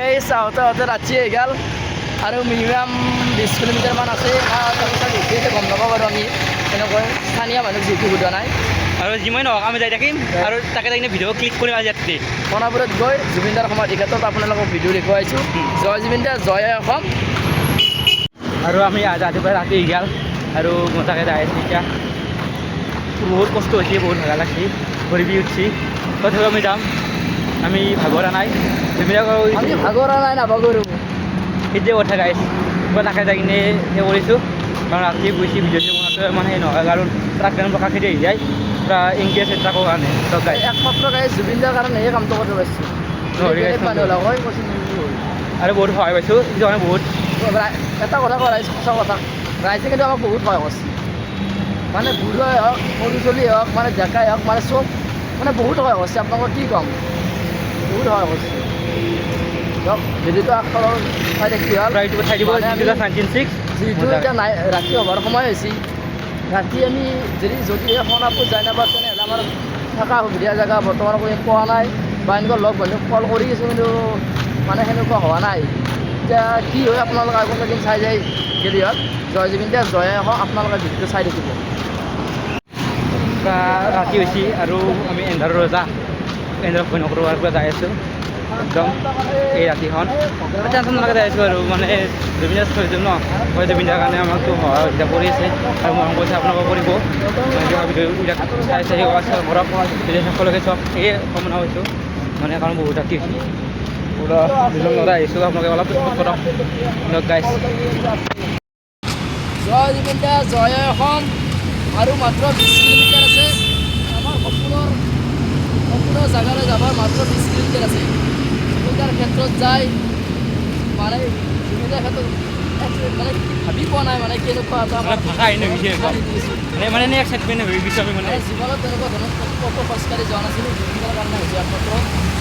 এই চাওঁতে চাওঁতে ৰাতি হৈ গ'ল আৰু মিনিমাম 20 কিলোমিটাৰমান আছে গম নাপাওঁ বাৰু আমি এনেকৈ স্থানীয় মানুহ যিহেতু সোধা নাই আৰু যিমানে নহওক আমি যাই থাকিম আৰু তাকে তাই ভিডিঅ' ক্লিক কৰিম আজি ৰাতি সোণাপুৰত গৈ জুবিনদাৰ সমাধিক্ষেত্ৰত আপোনালোকক ভিডিঅ' দেখুৱাইছোঁ জয় জুবিনদা জয় অসম আৰু আমি ৰাতিপুৱা ৰাতি হৈ গ'ল আৰু মোটাকে যাই আছোঁ এতিয়া বহুত কষ্ট হৈছে বহুত ভাগা লাগছে ঘূৰি উঠছি তথাপিও আমি যাম আমি ভাগৰা নাই আমি ভাগৰা নাই নাভাগৰো সেইটোৱে কথা গাইছ মই তাকে যাই কিনে সেই কৰিছোঁ কাৰণ ৰাতি গৈছে ভিডিঅ'টো বনাওঁতে মানে সেই নহয় কাৰণ ট্ৰাক গান প্ৰকাশ খেদি আহি যায় পূৰা এংগেজ আছে ট্ৰাকৰ কাৰণে চব গাই একমাত্ৰ গাই জুবিনদাৰ কাৰণে এই কামটো কৰিব পাৰিছোঁ আৰু বহুত সহায় পাইছোঁ সেইটো কাৰণে বহুত এটা কথা কয় সঁচা কথা ৰাইজে কিন্তু আমাক বহুত সহায় কৰিছে মানে বুঢ়াই হওক সৰু চলিয়ে হওক মানে ডেকাই হওক মানে চব মানে বহুত সহায় কৰিছে আপোনালোকক কি ক'ম বহুত সহায় কৰিছে দিয়ক ভিডিঅ'টো আগফালৰ চাই দেখি হ'ল চাই দিব যিহেতু এতিয়া নাই ৰাতি হ'বৰ সময় হৈছে ৰাতি আমি যদি সোণাপুৰ যাই নাপাওঁ তেনেহ'লে আমাৰ থকা সুবিধা জেগা বৰ্তমান কোনো পোৱা নাই বা এনেকুৱা লগ বন্ধুক কল কৰি আছোঁ কিন্তু মানে সেনেকুৱা হোৱা নাই এতিয়া কি হয় আপোনালোকে আগত এদিন চাই যায় যদি হওক জয় জুবিনদা জয় হওক আপোনালোকে ভিডিঅ'টো চাই থাকিব ৰাতি হৈছে আৰু আমি এন্ধাৰৰ ৰজা ভয় নকৰোঁ পৰা যাই আছোঁ একদম এই ৰাতিখন টেনশ্যন নলগাকৈ যাই আছোঁ আৰু মানে জুবিনদা থৈ দিম ন মই জুবিনদাৰ কাৰণে আমাকতো সহযোগিতা কৰি আছে আৰু মৰম কৰিছে আপোনালোকক কৰিব ভিডিঅ'বিলাক চাই ঘৰত ভিডিঅ' সকলোকে চব সেয়ে কামনা হৈছোঁ মানে কাৰণ বহুত ৰাতি হৈছে পুৰা দুজন ল'ৰা আহিছোঁ আপোনালোকে অলপ কৰক গাইছ জয় জুবিনদা জয় অসম আৰু মাত্ৰ 20 কিলোমিটাৰ আছে আমাৰ সপোনৰ জেগালৈ যাবৰ মাত্ৰ 20 কিলোমিটাৰ আছে জুবিনদাৰ ক্ষেত্ৰত যায় মানে জুবিনদাৰ ক্ষেত্ৰত মানে ভাবি পোৱা নাই মানে কেনেকুৱা এটা মানে এক্সাইটমেণ্ট হৈ গৈছোঁ আমি মানে জীৱনত তেনেকুৱা ধৰণৰ কত খোজকাঢ়ি যোৱা নাছিলোঁ জুবিনদাৰ কাৰণে হৈছে একমাত্ৰ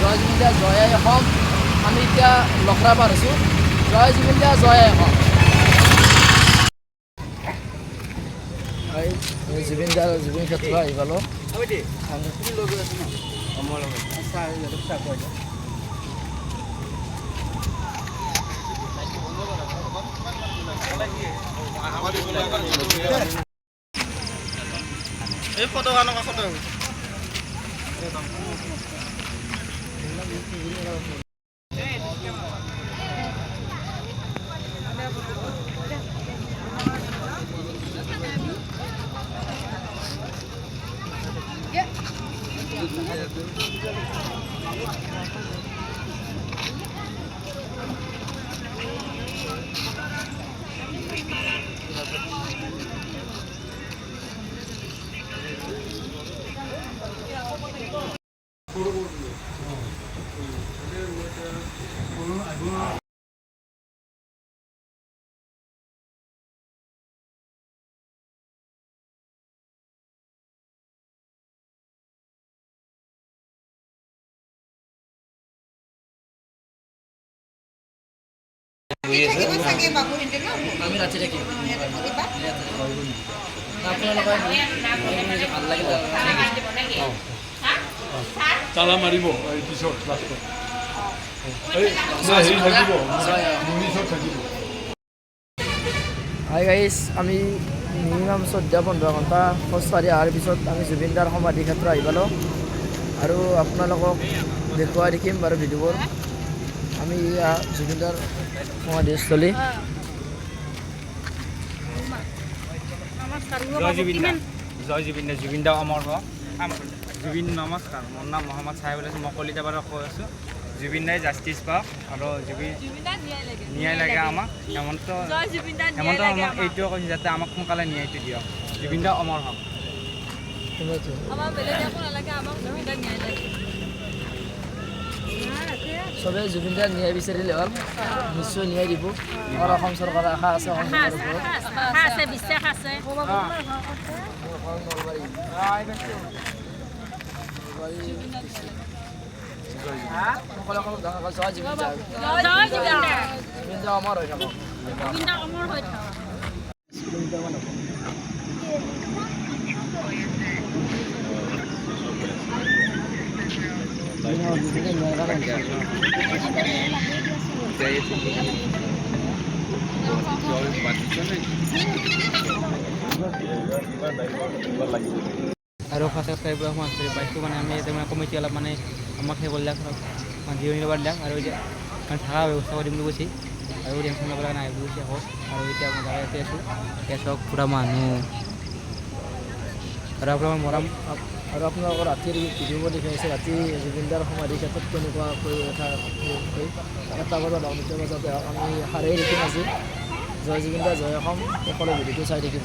জয় জুবিনদা জয় অসম আমি এতিয়া লখৰা পাৰ হৈছোঁ জয় জুবিনদা জয় অসম জুবিন ক্ষেত্ৰ আহি পালোঁ এই ফটো কাৰণৰ কাষতে আমি ৰাতি থাকিম আপোনালোকৰ ভাল লাগিল তালা মাৰিব এই পিছত লাষ্টত থাকিব হাই গাইছ আমি মিনিমাম 14-15 ঘণ্টা খোজকাঢ়ি অহাৰ পিছত আমি জুবিনদাৰ সমাধি ক্ষেত্ৰ আহি পালোঁ আৰু আপোনালোকক দেখুৱাই দেখিম বাৰু ভিডিঅ'বোৰ আমি জুবিনদাৰ সমাধিস্থলী জয় জুবিনদা জুবিনদা অমৰ হওক জুবিন নমস্কাৰ মোৰ নাম মহম্মদ চাহিব ওলাইছোঁ মই কলিতাবাৰত কৈ আছোঁ জুবিনদাই জাষ্টিছ পাওক আৰু ন্যায় লাগে আমাক হেমন্ত আমাক এইটোৱে কৈছে যাতে আমাক সোনকালে ন্যায়টো দিয়ক জুবিনদা অমৰ হওক চবে জুবিনদাৰ ন্যায় বিচাৰিলে হ'ল নিশ্চয় ন্যায় দিব আমাৰ অসম চৰকাৰৰ আশা আছে বিশ্বাস আছে জুবিনদা অমৰ হৈ থাকক লাগে যাই আছে আৰু ফাৰ্ষ্ট ছাবস্ক্ৰাইবাৰ পাইছোঁ মানে আমি এতিয়া মানে কমিটি অলপ মানে আমাক সেই কৰিলাক মানে জিৰণি ল'ব দিলাক আৰু এতিয়া মানে থকা ব্যৱস্থা কৰিম বুলি কৈছে আৰু টেনশ্যন ল'ব লগা নাই বুলি কৈছে আকৌ আৰু এতিয়া মই গাড়ীতে আছোঁ এতিয়া চব পূৰা মানুহ আৰু আপোনাৰ মৰম আৰু আপোনালোকৰ ৰাতিৰ ভিডিঅ'বোৰ দেখাইছে ৰাতি জুবিনদাৰ সমাধি ক্ষেত্ৰত কেনেকুৱাকৈ এটা বজাত হওক 2 বজাতে হওক আমি সাৰেই দেখিম আজি জয় জুবিনদা জয় অসম সকলো ভিডিঅ'টো চাই থাকিব